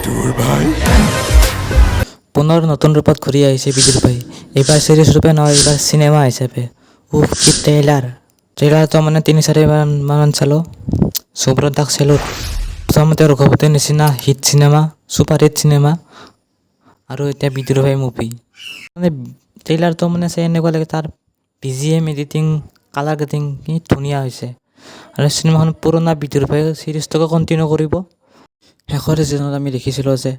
বিদুৰ ভাই পুনৰ নতুন ৰূপত ঘূৰি আহিছে বিদুৰ ভাই। এইবাৰ চিৰিজ ৰূপে নহয়, এইবাৰ চিনেমা হিচাপে। উফ কি ট্ৰেইলাৰটো মানে 3-4 মান চালোঁ। সুব্ৰতাক চেলুট। প্ৰথমতে ৰঘুপতিৰ নিচিনা hit cinema, super hit cinema, আৰু এতিয়া বিদুৰ ভাই মুভি। মানে ট্ৰেইলাৰটো মানে চাই এনেকুৱা লাগে, তাৰ BGM এডিটিং, কালাৰ গ্ৰেডিং কি ধুনীয়া হৈছে। আৰু চিনেমাখন পুৰণা বিদুৰ ভাই চিৰিজটোকে কণ্টিনিউ কৰিব। শেষৰ ছিজনত আমি দেখিছিলোঁ যে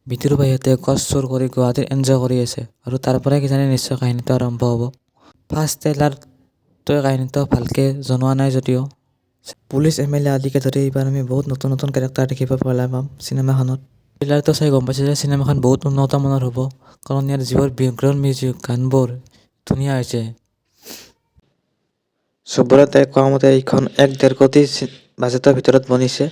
বিদুৰ ভাইহঁতে গছ চুৰ কৰি গুৱাহাটীত এনজয় কৰি আছে, আৰু তাৰ পৰাই কিজানি নিশ্চয় কাহিনীটো আৰম্ভ হ'ব। ফাৰ্ষ্ট ট্ৰেইলাৰটোৱে কাহিনীটো ভালকৈ জনোৱা নাই যদিও পুলিচ MLA আদিকে ধৰি এইবাৰ আমি বহুত নতুন নতুন কেৰেক্টাৰ দেখিব পাম চিনেমাখনত। ট্ৰেইলাৰটো চাই গম পাইছোঁ যে চিনেমাখন বহুত উন্নত মানৰ হ'ব, কাৰণ ইয়াৰ যিবোৰ বেকগ্ৰাউণ্ড মিউজিক, গানবোৰ ধুনীয়া হৈছে। সুব্ৰতে কোৱা মতে এইখন 1.5 কোটি বাজেটৰ ভিতৰত বনিছে,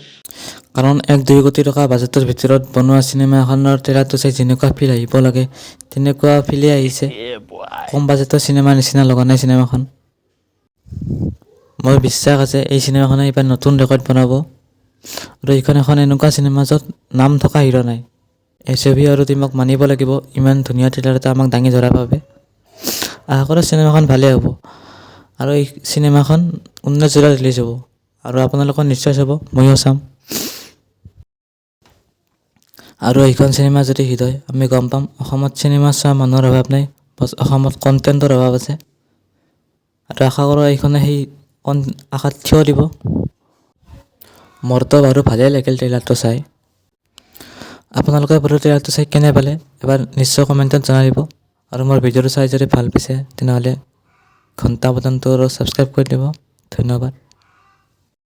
কাৰণ 1-2 কোটি টকা বাজেটৰ ভিতৰত বনোৱা চিনেমা এখনৰ ট্ৰেইলাৰটো চাই যেনেকুৱা ফিল আহিব লাগে তেনেকুৱা ফিলেই আহিছে। কম বাজেটৰ চিনেমাৰ নিচিনা লগা নাই চিনেমাখন। মোৰ বিশ্বাস আছে এই চিনেমাখনে এইবাৰ নতুন ৰেকৰ্ড বনাব, আৰু এইখন এখন এনেকুৱা চিনেমা য'ত নাম থকা হিৰো নাই। SOV আৰু টিমক মানিব লাগিব, ইমান ধুনীয়া ট্ৰেইলাৰ এটা আমাক দাঙি ধৰাৰ বাবে। আশা কৰোঁ চিনেমাখন ভালেই হ'ব, আৰু এই চিনেমাখন 19 জুলাইত ৰিলিজ হ'ব, আৰু আপোনালোকে নিশ্চয় চাব, ময়ো চাম। আৰু এইখন চিনেমা যদি হিট হয় আমি গম পাম অসমত চিনেমা চোৱা মানুহৰ অভাৱ নাই, অসমত কণ্টেণ্টৰ অভাৱ আছে। আৰু আশা কৰোঁ এইখনে সেই আশাত থিয় দিব। মোৰতো বাৰু ভালেই লাগিল ট্ৰেইলাৰটো চাই। আপোনালোকে বাৰু ট্ৰেইলাৰটো চাই কেনে পালে এবাৰ নিশ্চয় কমেণ্টত জনাই দিব। আৰু মোৰ ভিডিঅ'টো চাই যদি ভাল পাইছে তেনেহ'লে ঘণ্টা বটনটো আৰু ছাবস্ক্ৰাইব কৰি দিব। ধন্যবাদ।